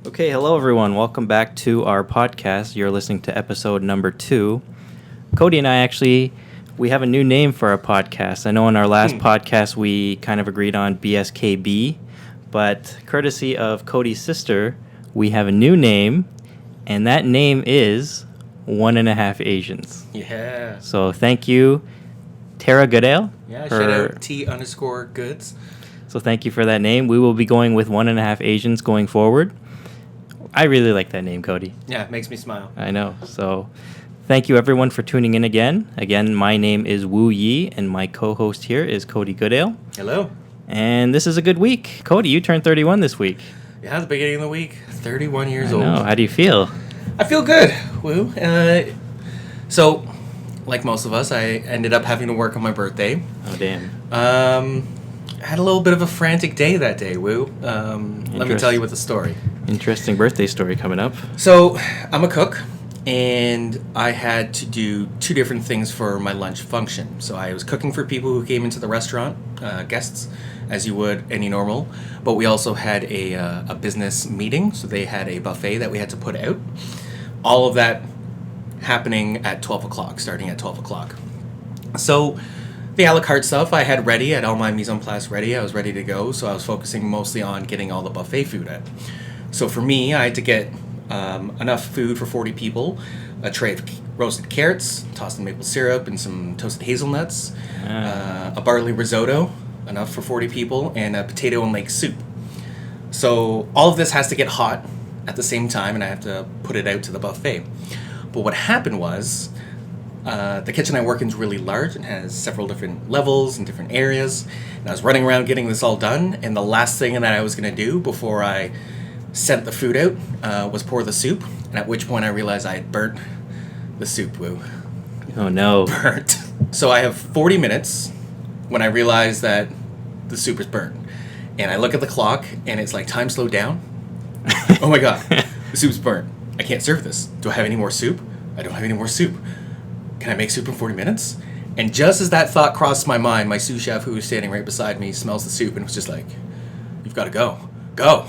Okay, hello everyone. Welcome back to our podcast. You're listening to episode number 2. Cody and I we have a new name for our podcast. I know in our last podcast we kind of agreed on BSKB, but courtesy of Cody's sister, we have a new name, and that name is 1.5 Asians. Yeah. So thank you, Tara Goodale. Yeah, shout out T_goods. So thank you for that name. We will be going with 1.5 Asians going forward. I really like that name, Cody. Yeah, it makes me smile. I know. So thank you, everyone, for tuning in again. Again, my name is Woo Yi, and my co-host here is Cody Goodale. Hello. And this is a good week. Cody, you turned 31 this week. Yeah, the beginning of the week. 31 years I know. old. How do you feel? I feel good, Woo. So, like most of us, I ended up having to work on my birthday. Oh, damn. I had a little bit of a frantic day that day, Woo. Let me tell you what the story. Interesting birthday story coming up. So, I'm a cook, and I had to do 2 different things for my lunch function. So I was cooking for people who came into the restaurant, guests, as you would any normal. But we also had a business meeting, so they had a buffet that we had to put out. All of that happening at 12 o'clock, starting at 12 o'clock. So the a la carte stuff I had ready, I had all my mise en place ready, I was ready to go, so I was focusing mostly on getting all the buffet food out. So for me, I had to get enough food for 40 people, a tray of roasted carrots, tossed in maple syrup, and some toasted hazelnuts, a barley risotto, enough for 40 people, and a potato and lake soup. So all of this has to get hot at the same time, and I have to put it out to the buffet. But what happened was, the kitchen I work in is really large and has several different levels and different areas, and I was running around getting this all done, and the last thing that I was going to do before I sent the food out was pour the soup, and at which point I realized I had burnt the soup, Woo. Oh, no. Burnt. So I have 40 minutes when I realize that the soup is burnt. And I look at the clock, and it's like, time slowed down. Oh my god, the soup's burnt. I can't serve this. Do I have any more soup? I don't have any more soup. Can I make soup in 40 minutes? And just as that thought crossed my mind, my sous chef, who was standing right beside me, smells the soup and was just like, you've got to go. Go.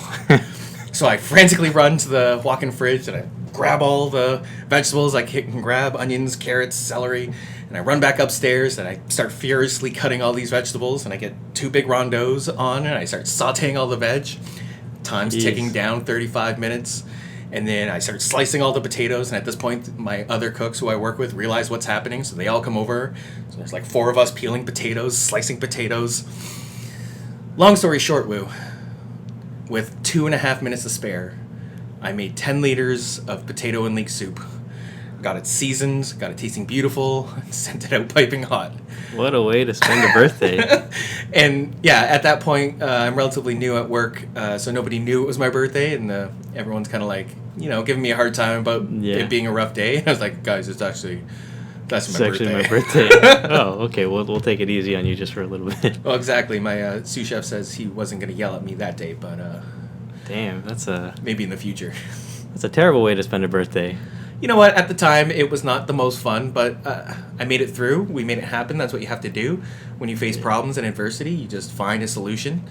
So I frantically run to the walk-in fridge and I grab all the vegetables I can grab, onions, carrots, celery, and I run back upstairs and I start furiously cutting all these vegetables and I get 2 big rondos on and I start sauteing all the veg. Time's ticking down, 35 minutes. And then I start slicing all the potatoes, and at this point, my other cooks who I work with realize what's happening, so they all come over. So there's like 4 of us peeling potatoes, slicing potatoes. Long story short, Woo, with 2.5 minutes to spare, I made 10 liters of potato and leek soup. Got it seasoned, got it tasting beautiful, and sent it out piping hot. What a way to spend a birthday. And yeah, at that point, I'm relatively new at work, so nobody knew it was my birthday, and everyone's kind of like, giving me a hard time about it being a rough day. I was like, guys, that's actually my birthday. Oh, okay. We'll take it easy on you just for a little bit. Well, exactly. My sous chef says he wasn't going to yell at me that day, but damn, maybe in the future. That's a terrible way to spend a birthday. You know what? At the time, it was not the most fun, but I made it through. We made it happen. That's what you have to do. When you face problems and adversity, you just find a solution.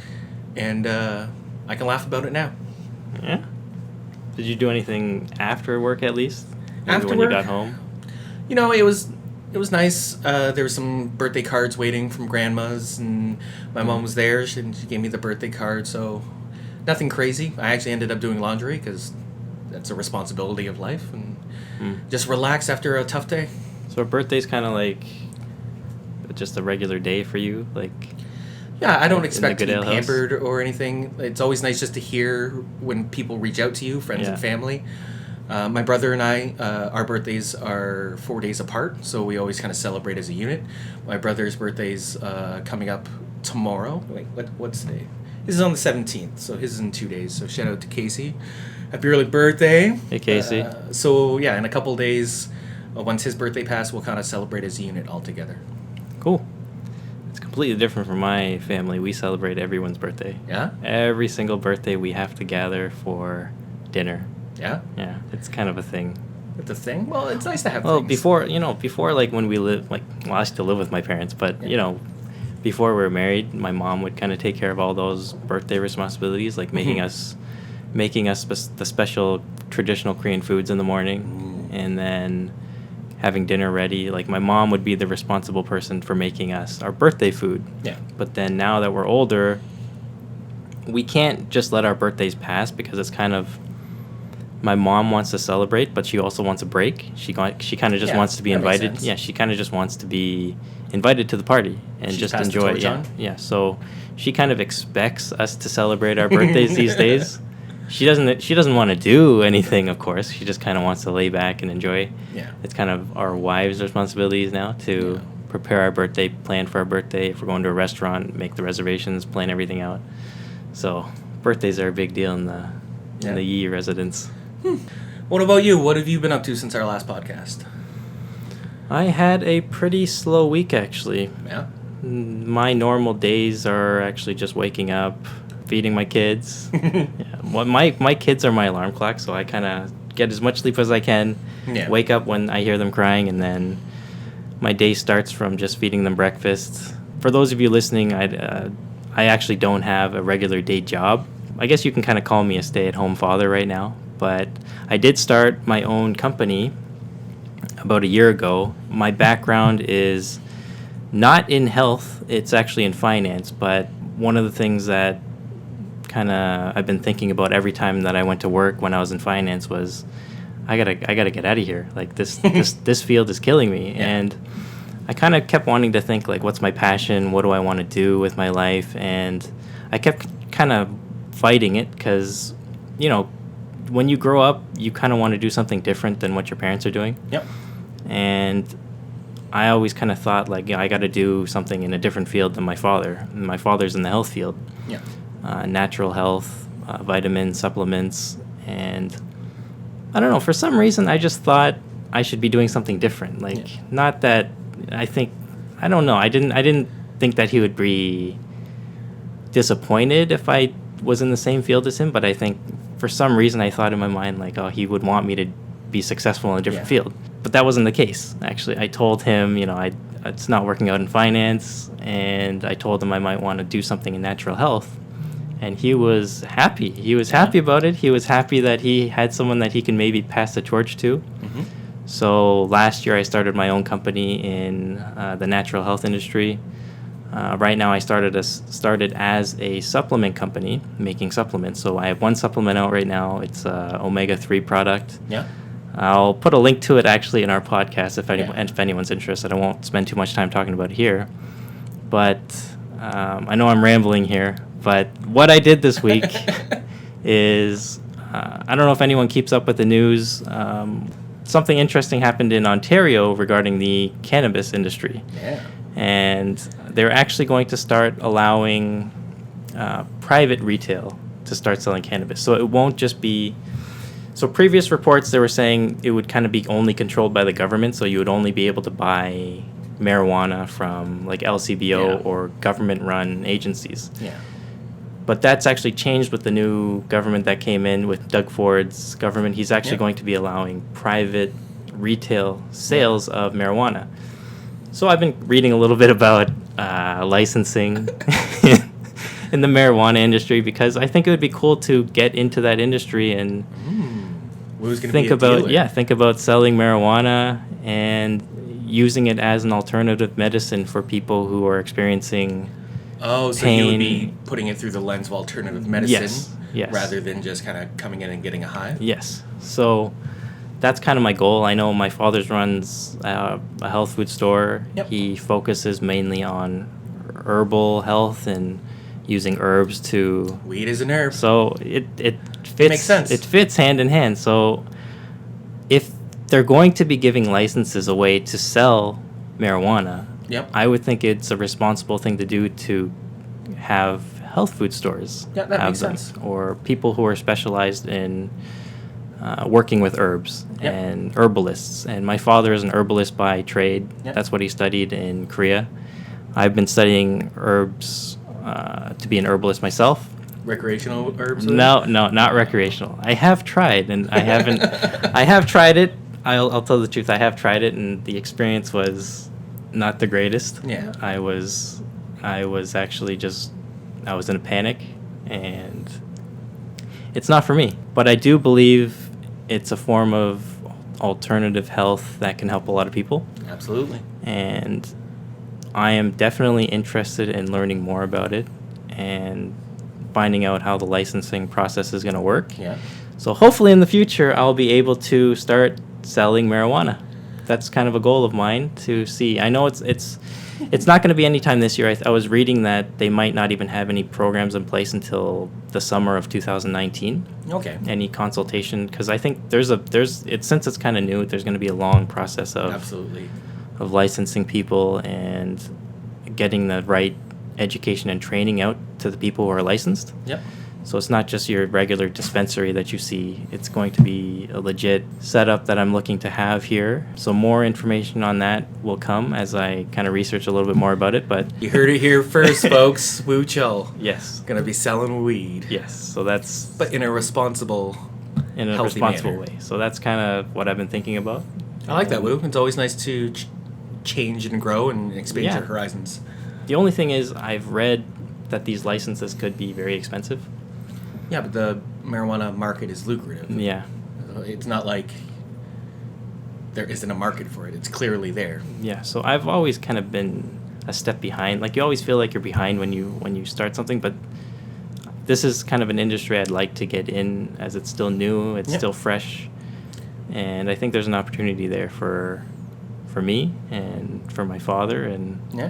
And I can laugh about it now. Yeah? Did you do anything after work, at least? After when work? you got home? It was nice. There were some birthday cards waiting from grandma's, and my mom was there, and she gave me the birthday card, so nothing crazy. I actually ended up doing laundry, because that's a responsibility of life, and just relax after a tough day. So a birthday's kind of like just a regular day for you? Yeah, I don't expect to be pampered or anything. It's always nice just to hear when people reach out to you, friends and family. My brother and I, our birthdays are 4 days apart, so we always kind of celebrate as a unit. My brother's birthday's coming up tomorrow. Wait, what's today? This is on the 17th, so his is in 2 days. So shout out to Casey. Happy early birthday. Hey, Casey. So yeah, in a couple days, once his birthday passed, we'll kind of celebrate as a unit all together. Cool. It's completely different from my family. We celebrate everyone's birthday. Yeah? Every single birthday we have to gather for dinner. Yeah? Yeah, it's kind of a thing. It's a thing? Well, it's nice to have things. before Like when we live, I still live with my parents, but, before we were married, my mom would kind of take care of all those birthday responsibilities, like making us making us the special traditional Korean foods in the morning, and then having dinner ready. Like, my mom would be the responsible person for making us our birthday food. Yeah. But then now that we're older, we can't just let our birthdays pass, because it's kind of, my mom wants to celebrate, but she also wants a break. She kind of just wants to be that makes invited. sense. Yeah, she kind of just wants to be invited to the party and She's just passed the enjoy it. torch Yeah, on? yeah. So she kind of expects us to celebrate our birthdays these days. She doesn't want to do anything, of course. She just kind of wants to lay back and enjoy. Yeah. It's kind of our wives' responsibilities now to prepare our birthday, plan for our birthday. If we're going to a restaurant, make the reservations, plan everything out. So birthdays are a big deal in the Yee residence. What about you? What have you been up to since our last podcast? I had a pretty slow week, actually. Yeah. My normal days are actually just waking up, feeding my kids. Well, my kids are my alarm clock, so I kind of get as much sleep as I can. Yeah. Wake up when I hear them crying, and then my day starts from just feeding them breakfast. For those of you listening, I actually don't have a regular day job. I guess you can kind of call me a stay-at-home father right now, but I did start my own company about a year ago. My background is not in health, it's actually in finance, but one of the things that kind of I've been thinking about every time that I went to work when I was in finance was I gotta get out of here. Like, this field is killing me. Yeah. And I kind of kept wanting to think, like, what's my passion? What do I want to do with my life? And I kept kind of fighting it, because, you know, when you grow up, you kind of want to do something different than what your parents are doing. Yep. And I always kind of thought, like, I got to do something in a different field than my father. My father's in the health field. Yeah. Natural health, vitamins, supplements, and I don't know, for some reason I just thought I should be doing something different. Like, not that I don't know, I didn't think that he would be disappointed if I was in the same field as him, but I think for some reason I thought in my mind, like, oh, he would want me to be successful in a different field. But that wasn't the case. Actually, I told him, you know, it's not working out in finance, and I told him I might want to do something in natural health. And he was happy. He was happy about it. He was happy that he had someone that he can maybe pass the torch to. Mm-hmm. So last year I started my own company in the natural health industry. Right now I started as a supplement company, making supplements. So I have one supplement out right now. It's a omega-3 product. Yeah. I'll put a link to it actually in our podcast if anyone's interested. I won't spend too much time talking about it here. But I know I'm rambling here. But what I did this week is, I don't know if anyone keeps up with the news. Something interesting happened in Ontario regarding the cannabis industry. Yeah. And they're actually going to start allowing private retail to start selling cannabis. So it won't just be... So previous reports, they were saying it would kind of be only controlled by the government, so you would only be able to buy marijuana from, like, LCBO or government-run agencies. Yeah. But that's actually changed with the new government that came in with Doug Ford's government. He's actually going to be allowing private retail sales of marijuana. So I've been reading a little bit about licensing in the marijuana industry, because I think it would be cool to get into that industry and think about selling marijuana and using it as an alternative medicine for people who are experiencing so pain. you would be putting it through the lens of alternative medicine Yes. rather than just kind of coming in and getting a high? Yes. So that's kind of my goal. I know my father runs a health food store. Yep. He focuses mainly on herbal health and using herbs to... Weed is an herb. So it fits. Makes sense. It fits hand in hand. So if they're going to be giving licenses away to sell marijuana, I would think it's a responsible thing to do to have health food stores. Yeah, that makes sense. Or people who are specialized in working with herbs and herbalists. And my father is an herbalist by trade. That's what he studied in Korea. I've been studying herbs to be an herbalist myself. Recreational herbs? No, not recreational. I have tried, and I haven't. I have tried it. I'll tell the truth. I have tried it, and the experience was not the greatest. Yeah. I was actually I was in a panic, and it's not for me. But I do believe it's a form of alternative health that can help a lot of people. Absolutely. And I am definitely interested in learning more about it and finding out how the licensing process is going to work. Yeah. So hopefully in the future, I'll be able to start selling marijuana. That's kind of a goal of mine to see. I know it's not going to be anytime this year. I was reading that they might not even have any programs in place until the summer of 2019. Okay. Any consultation, because I think since it's kind of new, there's going to be a long process of Absolutely. of licensing people and getting the right education and training out to the people who are licensed. Yep. So it's not just your regular dispensary that you see. It's going to be a legit setup that I'm looking to have here. So more information on that will come as I kind of research a little bit more about it. But You heard it here first, folks. Woo Chill. yes, Gonna be selling weed. yes. So that's But in a responsible, in a healthy responsible manner. way. So that's kind of what I've been thinking about. I like that, Woo. It's always nice to change and grow and expand Yeah. your horizons. The only thing is I've read that these licenses could be very expensive. Yeah, but the marijuana market is lucrative. Yeah. It's not like there isn't a market for it. It's clearly there. Yeah, so I've always kind of been a step behind. Like, you always feel like you're behind when you start something, but this is kind of an industry I'd like to get in as it's still new, it's Yeah. still fresh, and I think there's an opportunity there for me and for my father, and Yeah.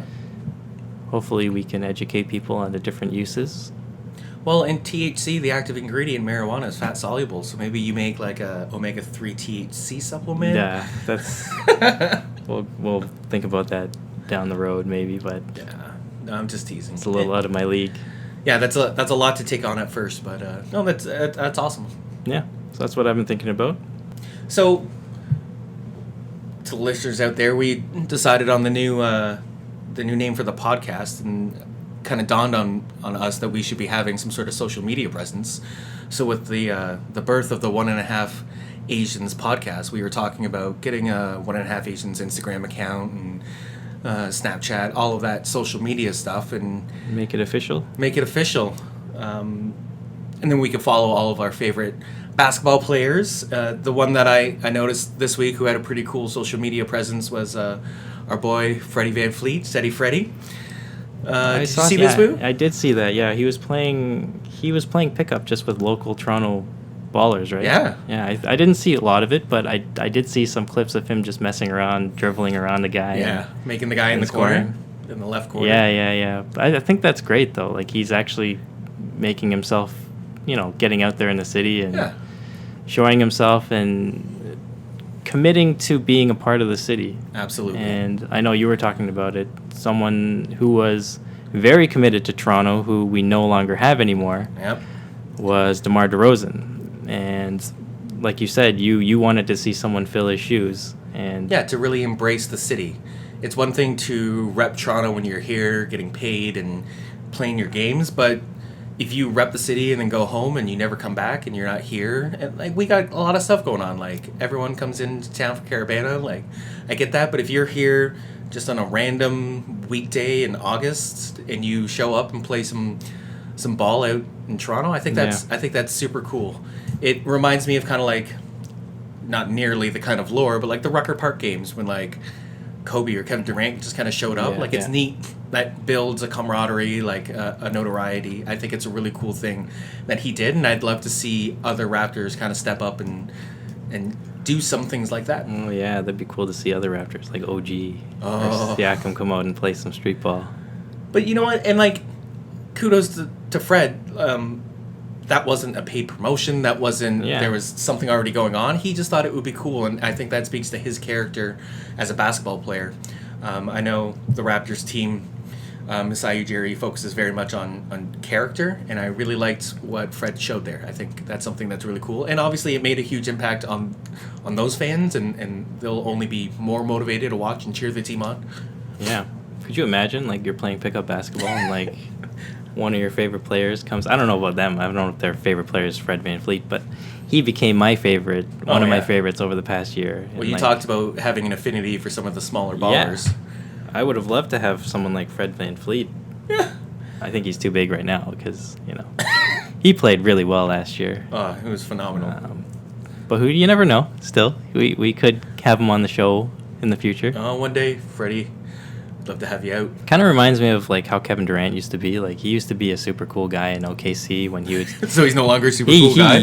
hopefully we can educate people on the different uses. Well, and THC, the active ingredient in marijuana, is fat soluble. So maybe you make like a omega-3 THC supplement. Yeah, that's we'll think about that down the road maybe, but Yeah. No, I'm just teasing. it's a little out of my league. Yeah, that's a lot to take on at first, but no, that's awesome. Yeah, so that's what I've been thinking about. So, to the listeners out there, we decided on the new name for the podcast, and kind of dawned on us that we should be having some sort of social media presence. So, with the birth of the 1.5 Asians podcast, we were talking about getting a 1.5 Asians Instagram account and Snapchat, all of that social media stuff, and Make it official. make it official. And then we could follow all of our favorite basketball players. The one that I noticed this week who had a pretty cool social media presence was our boy Freddie Van Fleet, Steady Freddie. Did you see this, Boo? I did see that. Yeah, he was playing pickup just with local Toronto ballers, right? Yeah. Yeah, I didn't see a lot of it, but I did see some clips of him just messing around, dribbling around the guy. Yeah, making the guy in and the corner, scoring. in the left corner. Yeah. I think that's great though. Like, he's actually making himself, getting out there in the city and Yeah. showing himself and committing to being a part of the city. Absolutely. And I know you were talking about it. Someone who was very committed to Toronto, who we no longer have anymore, Yep. was DeMar DeRozan. And like you said, you wanted to see someone fill his shoes. And Yeah, to really embrace the city. It's one thing to rep Toronto when you're here, getting paid and playing your games, but if you rep the city and then go home and you never come back and you're not here, and like, we got a lot of stuff going on. Like, everyone comes into town for Caravana. Like, I get that, but if you're here just on a random weekday in August and you show up and play some ball out in Toronto, I think that's super cool. It reminds me of kind of like, not nearly the kind of lore, but like the Rucker Park games when like Kobe or Kevin Durant just kind of showed up. Yeah, like, it's yeah. neat. That builds a camaraderie, like a notoriety. I think it's a really cool thing that he did, and I'd love to see other Raptors kind of step up and do some things like that. oh yeah, that'd be cool to see other Raptors like OG Oh. or Siakam come out and play some street ball. But you know what? And like, kudos to Fred. That wasn't a paid promotion. That wasn't. Yeah. There was something already going on. He just thought it would be cool, and I think that speaks to his character as a basketball player. I know the Raptors team, Masai Ujiri, focuses very much on character, and I really liked what Fred showed there. I think that's something that's really cool, and obviously it made a huge impact on those fans, and they'll only be more motivated to watch and cheer the team on. Yeah. Could you imagine, like, you're playing pickup basketball and, like, one of your favorite players comes... I don't know about them. I don't know if their favorite player is Fred Van Fleet, but he became my favorite, one of my favorites over the past year. Well, And, you talked about having an affinity for some of the smaller ballers. Yeah. I would have loved to have someone like Fred Van Fleet. Yeah. I think he's too big right now because, He played really well last year. It was phenomenal. But you never know. Still, we could have him on the show in the future. One day, Freddie, I'd love to have you out. Kind of reminds me of like how Kevin Durant used to be. Like he used to be a super cool guy in OKC when he would. So he's no longer a super cool guy.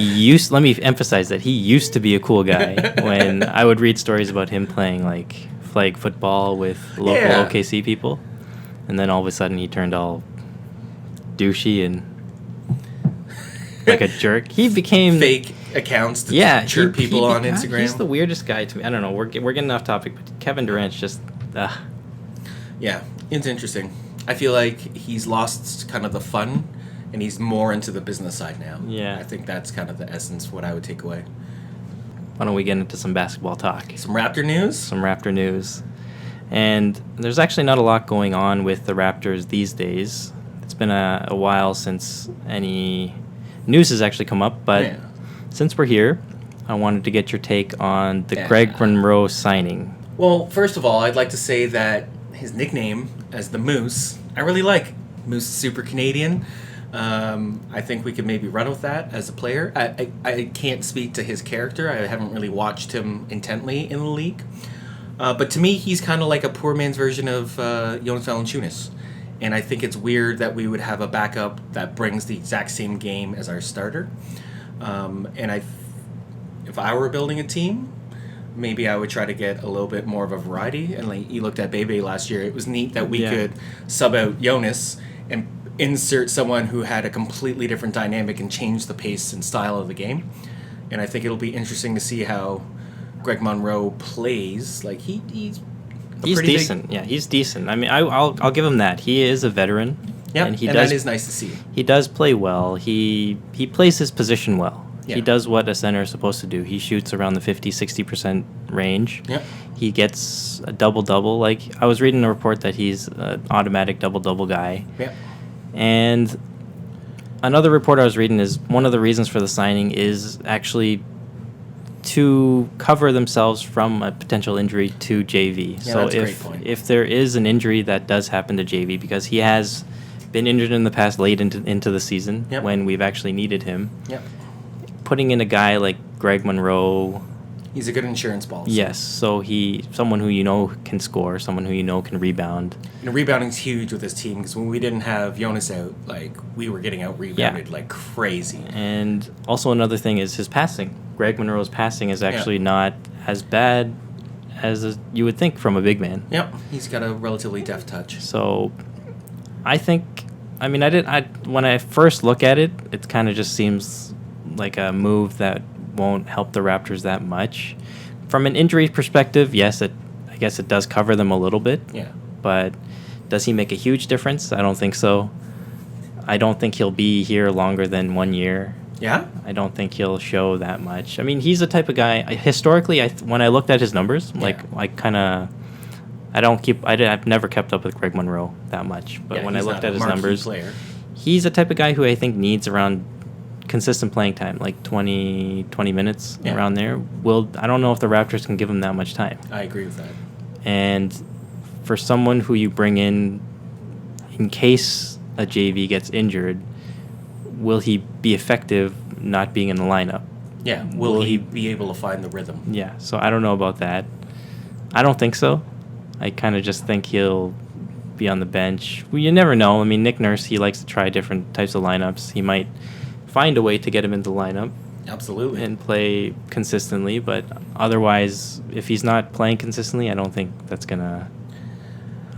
Let me emphasize that he used to be a cool guy when I would read stories about him playing like flag football with local OKC people, and then all of a sudden he turned all douchey and like a jerk. He became fake accounts to chirp people on Instagram. He's the weirdest guy to me. I don't know. We're getting off topic, but Kevin Durant's just. Yeah, it's interesting. I feel like he's lost kind of the fun, and he's more into the business side now. Yeah. I think that's kind of the essence of what I would take away. Why don't we get into some basketball talk? Some Raptor news? Some Raptor news. And there's actually not a lot going on with the Raptors these days. It's been a while since any news has actually come up, but since we're here, I wanted to get your take on the Greg Monroe signing. Well, first of all, I'd like to say that his nickname as the Moose, I really like. Moose is super Canadian. I think we could maybe run with that as a player. I can't speak to his character. I haven't really watched him intently in the league. But to me, he's kind of like a poor man's version of Jonas Valanciunas. And I think it's weird that we would have a backup that brings the exact same game as our starter. If I were building a team, maybe I would try to get a little bit more of a variety. And like you looked at Bebe last year, it was neat that we could sub out Jonas and insert someone who had a completely different dynamic and change the pace and style of the game. And I think it'll be interesting to see how Greg Monroe plays. Like he's decent. Yeah, he's decent. I mean, I'll give him that. He is a veteran. Yeah, and that is nice to see. He does play well. He plays his position well. Yeah. He does what a center is supposed to do. He shoots around the 50-60% range. Yeah. He gets a double-double. Like, I was reading a report that he's an automatic double-double guy. Yeah. And another report I was reading is one of the reasons for the signing is actually to cover themselves from a potential injury to JV. Yeah, so that's a great point. If there is an injury that does happen to JV, because he has been injured in the past late into the season when we've actually needed him. Yep. Putting in a guy like Greg Monroe, he's a good insurance policy. Yes, so someone who you know can score, someone who you know can rebound. And rebounding's huge with this team because when we didn't have Jonas out, like we were getting out rebounded like crazy. And also another thing is his passing. Greg Monroe's passing is actually not as bad as you would think from a big man. Yep, he's got a relatively deft touch. So, I think, I mean, when I first look at it, it kind of just seems like a move that won't help the Raptors that much. From an injury perspective, yes, I guess it does cover them a little bit. Yeah. But does he make a huge difference? I don't think so. I don't think he'll be here longer than 1 year. Yeah? I don't think he'll show that much. I mean, he's the type of guy. Historically, when I looked at his numbers, I've never kept up with Greg Monroe that much. But when I looked at his numbers, he's the type of guy who I think needs around consistent playing time, like 20 minutes around there. I don't know if the Raptors can give him that much time. I agree with that. And for someone who you bring in case a JV gets injured, will he be effective not being in the lineup? Yeah. Will he be able to find the rhythm? Yeah. So I don't know about that. I don't think so. I kind of just think he'll be on the bench. Well, you never know. I mean, Nick Nurse, he likes to try different types of lineups. He might find a way to get him into the lineup. Absolutely. And play consistently. But otherwise, if he's not playing consistently, I don't think that's going to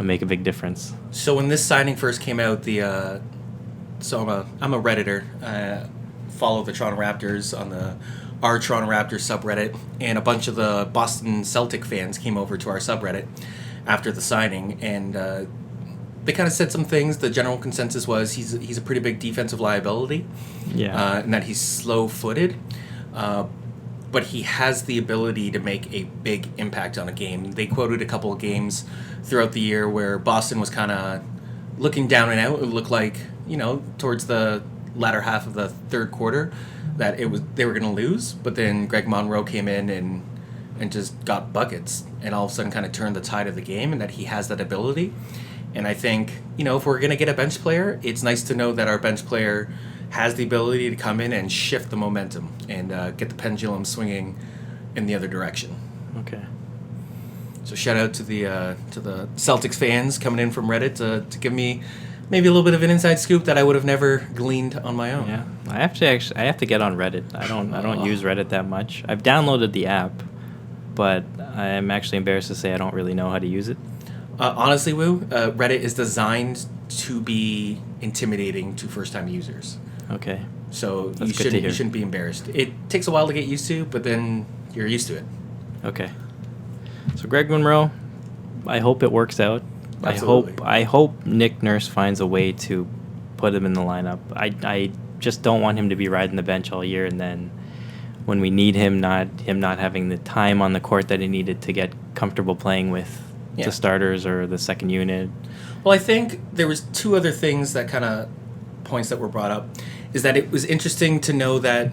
make a big difference. So when this signing first came out, I'm a Redditor. Follow the Toronto Raptors on our Toronto Raptors subreddit, and a bunch of the Boston Celtic fans came over to our subreddit after the signing, and they kind of said some things. The general consensus was he's a pretty big defensive liability, and that he's slow-footed, but he has the ability to make a big impact on a game. They quoted a couple of games throughout the year where Boston was kind of looking down and out. It looked like, towards the latter half of the third quarter that they were going to lose, but then Greg Monroe came in and just got buckets and all of a sudden kind of turned the tide of the game, and that he has that ability. And I think, if we're going to get a bench player, it's nice to know that our bench player has the ability to come in and shift the momentum and get the pendulum swinging in the other direction. Okay. So shout out to the Celtics fans coming in from Reddit to give me maybe a little bit of an inside scoop that I would have never gleaned on my own. Yeah, I have to get on Reddit. I don't use Reddit that much. I've downloaded the app, but I'm actually embarrassed to say I don't really know how to use it. Honestly, Woo, Reddit is designed to be intimidating to first-time users. Okay. So That's good to hear. you shouldn't be embarrassed. It takes a while to get used to, but then you're used to it. Okay. So Greg Monroe, I hope it works out. Absolutely. I hope Nick Nurse finds a way to put him in the lineup. I just don't want him to be riding the bench all year, and then when we need him not having the time on the court that he needed to get comfortable playing with the starters or the second unit. Well, I think there was two other things that kind of points that were brought up. Is that it was interesting to know that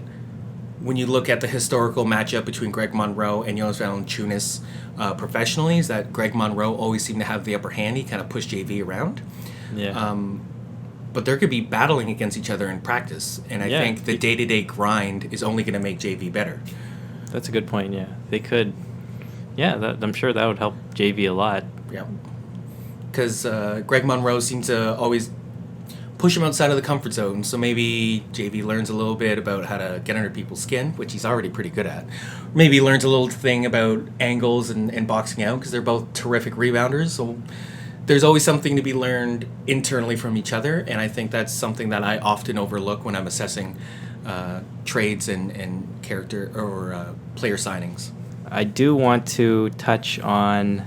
when you look at the historical matchup between Greg Monroe and Jonas Valanciunas professionally, is that Greg Monroe always seemed to have the upper hand. He kind of pushed JV around. Yeah. But they're going to be battling against each other in practice. And I think the day-to-day grind is only going to make JV better. That's a good point, yeah. They could... Yeah, I'm sure that would help JV a lot. Yeah. Because Greg Monroe seemed to always push him outside of the comfort zone. So maybe JV learns a little bit about how to get under people's skin, which he's already pretty good at. Maybe he learns a little thing about angles and boxing out, because they're both terrific rebounders. So there's always something to be learned internally from each other. And I think that's something that I often overlook when I'm assessing trades and character or player signings. I do want to touch on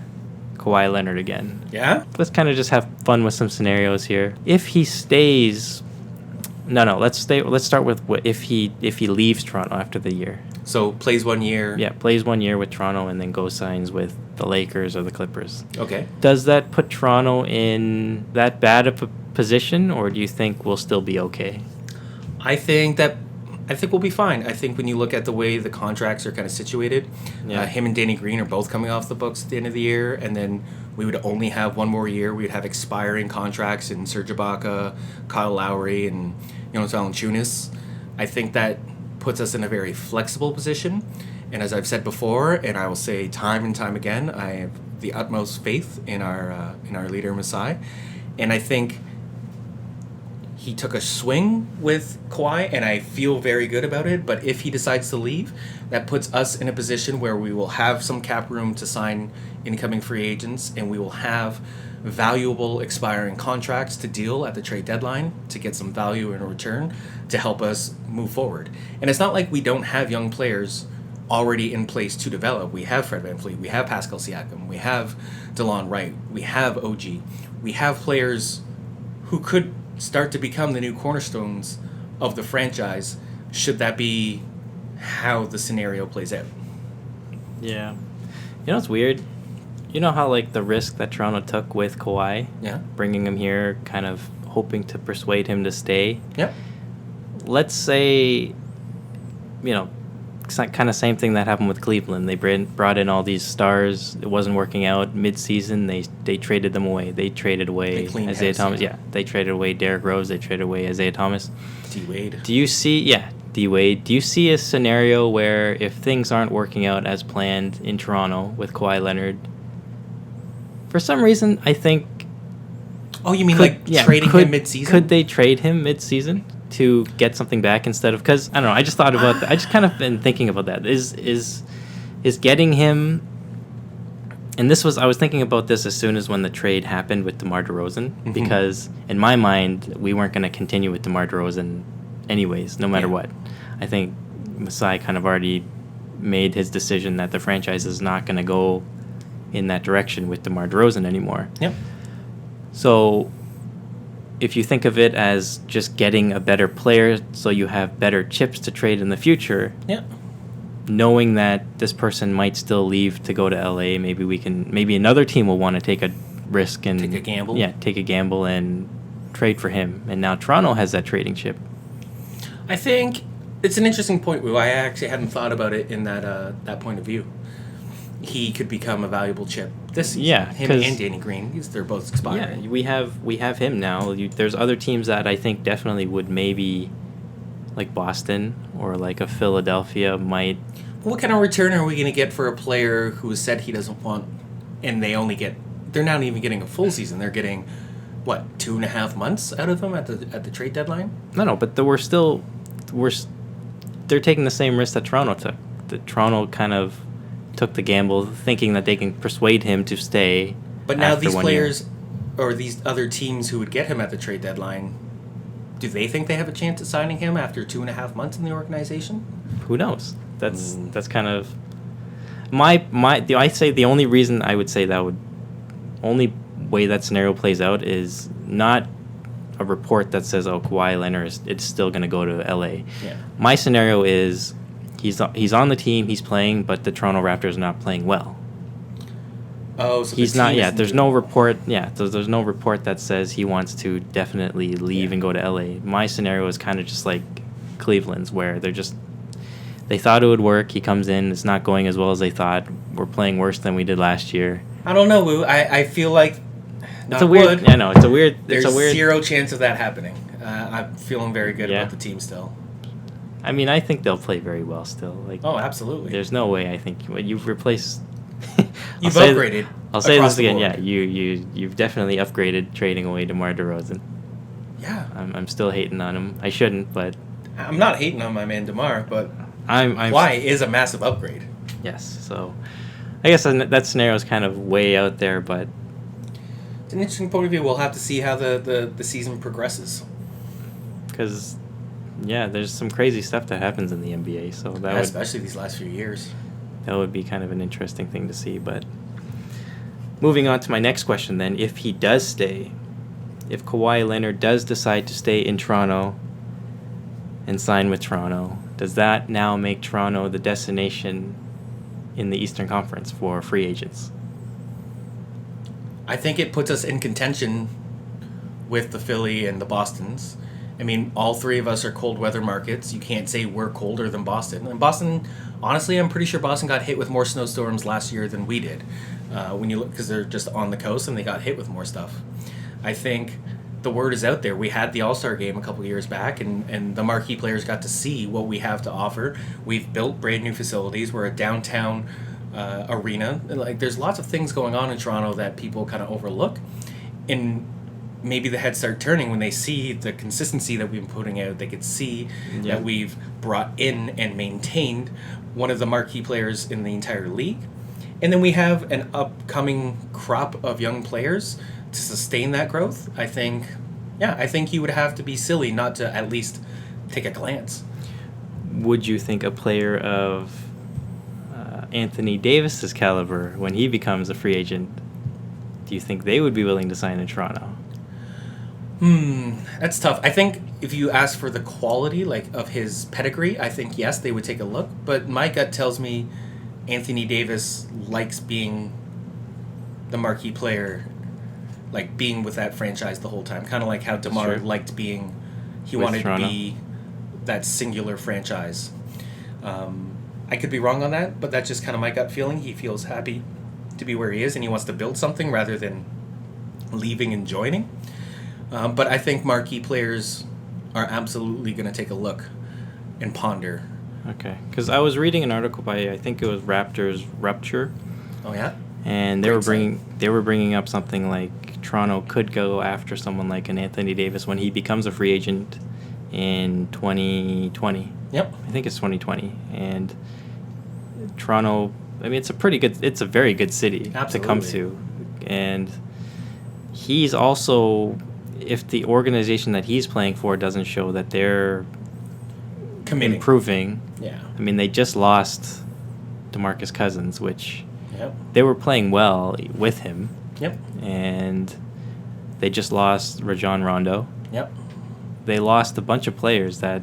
Kawhi Leonard again. Yeah? Let's kind of just have fun with some scenarios here. If he stays... No, let's start with if he leaves Toronto after the year. So plays 1 year. Yeah, plays 1 year with Toronto and then goes signs with the Lakers or the Clippers. Okay. Does that put Toronto in that bad of a position, or do you think we'll still be okay? I think we'll be fine. I think when you look at the way the contracts are kind of situated, him and Danny Green are both coming off the books at the end of the year, and then we would only have one more year. We would have expiring contracts in Serge Ibaka, Kyle Lowry, and Jonas Valanciunas. I think that puts us in a very flexible position. And as I've said before, and I will say time and time again, I have the utmost faith in our leader Masai, and I think he took a swing with Kawhi, and I feel very good about it. But if he decides to leave, that puts us in a position where we will have some cap room to sign incoming free agents, and we will have valuable expiring contracts to deal at the trade deadline to get some value in return to help us move forward. And it's not like we don't have young players already in place to develop. We have Fred VanVleet, we have Pascal Siakam, we have DeLon Wright, we have OG. We have players who could start to become the new cornerstones of the franchise, should that be how the scenario plays out. Yeah. You know what's weird? You know how, like, the risk that Toronto took with Kawhi? Yeah. Bringing him here, kind of hoping to persuade him to stay? Yeah. Let's say, it's kind of same thing that happened with Cleveland. They brought in all these stars. It wasn't working out. Mid-season, they traded them away. They traded away Isaiah Thomas. Yeah, they traded away Derrick Rose. They traded away Isaiah Thomas. D-Wade. Do you see... Yeah, D-Wade. Do you see a scenario where if things aren't working out as planned in Toronto with Kawhi Leonard, for some reason, I think... Oh, you mean trading him mid-season? Could they trade him mid-season to get something back instead of... Because, I don't know, I just thought about that. I just kind of been thinking about that. Is getting him... And I was thinking about this as soon as when the trade happened with DeMar DeRozan, Mm-hmm. because in my mind, we weren't going to continue with DeMar DeRozan anyways, no matter what. I think Masai kind of already made his decision that the franchise is not going to go in that direction with DeMar DeRozan anymore. Yep. So if you think of it as just getting a better player so you have better chips to trade in the future, knowing that this person might still leave to go to LA, maybe another team will want to take a risk and take a gamble. Yeah, take a gamble and trade for him. And now Toronto has that trading chip. I think it's an interesting point, Wu. I actually hadn't thought about it in that point of view. He could become a valuable chip this season. Yeah, him and Danny Green, they're both expiring. Yeah, we have him now. There's other teams that I think definitely would maybe like Boston or like a Philadelphia might. What kind of return are we going to get for a player who has said he doesn't want, and they're not even getting a full season. They're getting, what, 2.5 months out of him at the trade deadline? No, but they're taking the same risk that Toronto took. Toronto kind of took the gamble, thinking that they can persuade him to stay. But now these players, or these other teams who would get him at the trade deadline, do they think they have a chance at signing him after 2.5 months in the organization? Who knows? That's kind of I say the only reason I would say only way that scenario plays out is not a report that says, oh, Kawhi Leonard it's still going to go to LA. Yeah. My scenario is he's on the team, he's playing, but the Toronto Raptors are not playing well. Oh, so he's not. Yeah, there's no report. Yeah, there's no report that says he wants to definitely leave and go to LA. My scenario is kind of just like Cleveland's, where they thought it would work. He comes in, it's not going as well as they thought. We're playing worse than we did last year. I don't know, Wu. I feel like it's a weird. I know it's a weird. There's it's a weird, zero chance of that happening. I'm feeling very good about the team still. I mean, I think they'll play very well still. Like, oh, absolutely. There's no way. I think you've replaced. You've upgraded. I'll say this again. Yeah, you've definitely upgraded trading away DeMar DeRozan. Yeah. I'm still hating on him. I shouldn't, but I'm not hating on my man DeMar, but I'm Kawhi is a massive upgrade. Yes. So I guess that scenario is kind of way out there, but it's an interesting point of view. We'll have to see how the season progresses. Because there's some crazy stuff that happens in the NBA. So especially these last few years. That would be kind of an interesting thing to see. But moving on to my next question then, if he does stay, if Kawhi Leonard does decide to stay in Toronto and sign with Toronto, does that now make Toronto the destination in the Eastern Conference for free agents? I think it puts us in contention with the Philly and the Bostons. I mean, all three of us are cold weather markets. You can't say we're colder than Boston. And Boston, honestly, I'm pretty sure Boston got hit with more snowstorms last year than we did. When you look, because they're just on the coast and they got hit with more stuff. I think the word is out there. We had the All-Star game a couple years back, and the marquee players got to see what we have to offer. We've built brand new facilities. We're a downtown arena. Like, there's lots of things going on in Toronto that people kind of overlook. And maybe the heads start turning when they see the consistency that we've been putting out. They could see that we've brought in and maintained one of the marquee players in the entire league. And then we have an upcoming crop of young players to sustain that growth. I think you would have to be silly not to at least take a glance. Would you think a player of Anthony Davis's caliber, when he becomes a free agent, do you think they would be willing to sign in Toronto? That's tough. I think if you ask for the quality, like, of his pedigree, I think, yes, they would take a look. But my gut tells me Anthony Davis likes being the marquee player, like being with that franchise the whole time. Kind of like how DeMar liked being, he with wanted Toronto. to be that singular franchise. I could be wrong on that, but that's just kind of my gut feeling. He feels happy to be where he is, and he wants to build something rather than leaving and joining. But I think marquee players are absolutely going to take a look and ponder. Okay, because I was reading an article by, I think it was Raptors Rupture. Oh yeah. And they were bringing up something like Toronto could go after someone like an Anthony Davis when he becomes a free agent in 2020. Yep. I think it's 2020, and Toronto. I mean, it's a very good city to come to, and he's also, if the organization that he's playing for doesn't show that they're improving. Yeah. I mean, they just lost DeMarcus Cousins, which they were playing well with him. Yep. And they just lost Rajon Rondo. Yep. They lost a bunch of players that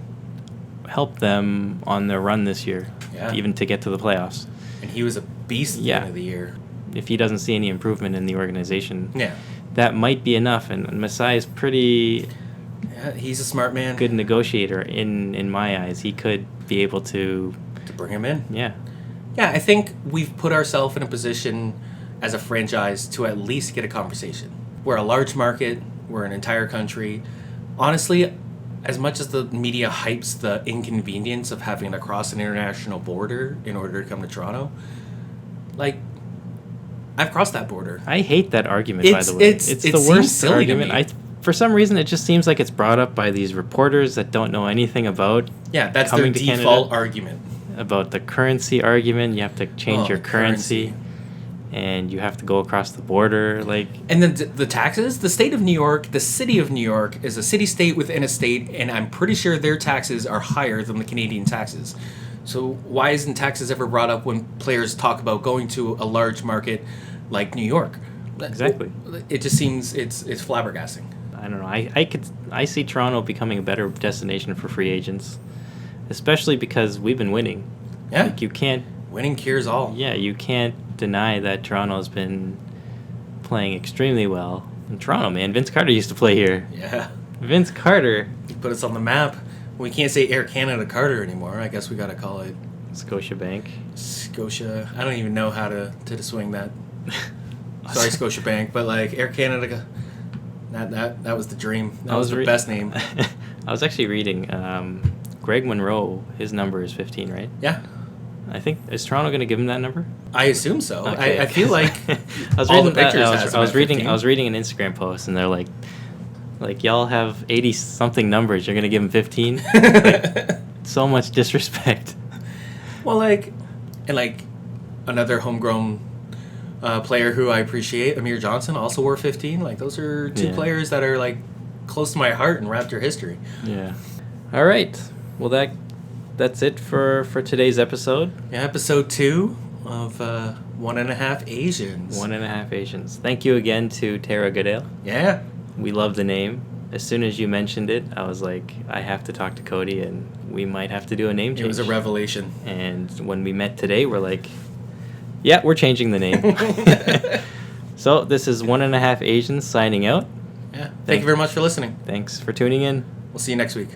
helped them on their run this year, even to get to the playoffs. And he was a beast at the end of the year. If he doesn't see any improvement in the organization, yeah, that might be enough. And Masai is pretty... Yeah, he's a smart man. Good negotiator in my eyes. He could be able to bring him in. Yeah. Yeah, I think we've put ourselves in a position as a franchise to at least get a conversation. We're a large market. We're an entire country. Honestly, as much as the media hypes the inconvenience of having to cross an international border in order to come to Toronto, like, I've crossed that border. I hate that argument, by the way. It's the worst silly to argument. me. For some reason, it just seems like it's brought up by these reporters that don't know anything about Yeah, that's their coming to default Canada. argument. About the currency argument. You have to change your the currency. And you have to go across the border. And then the taxes. The state of New York, the city of New York, is a city-state within a state, and I'm pretty sure their taxes are higher than the Canadian taxes. So why isn't taxes ever brought up when players talk about going to a large market like New York? Exactly. It just seems it's flabbergasting. I don't know. I see Toronto becoming a better destination for free agents, especially because we've been winning. Yeah, Like, you can't. winning cures all. Yeah, you can't deny that Toronto's been playing extremely well. In Toronto, man, Vince Carter used to play here. Yeah, Vince Carter, he put us on the map. We can't say Air Canada Carter anymore. I guess we got to call it Scotiabank. Scotia. I don't even know how to swing that. Sorry, Scotiabank, but like Air Canada, that was the dream. That was the best name. I was actually reading Greg Monroe. His number is 15, right? Yeah, I think, is Toronto going to give him that number? I assume so. Okay. I feel like I was all the reading, pictures. I was reading an Instagram post, and they're like y'all have 80 something numbers. You're going to give him 15? So much disrespect. Well, another homegrown player who I appreciate, Amir Johnson, also wore 15. Like, those are two players that are like close to my heart in Raptor history. Yeah. All right. Well, that's it for today's episode. Yeah, episode 2 of 1.5 Asians. 1.5 Asians. Thank you again to Tara Goodale. Yeah. We love the name. As soon as you mentioned it, I was like, I have to talk to Cody, and we might have to do a name change. It was a revelation. And when we met today, we're like, yeah, we're changing the name. So this is 1.5 Asians signing out. Yeah. Thank you very much for listening. Thanks for tuning in. We'll see you next week.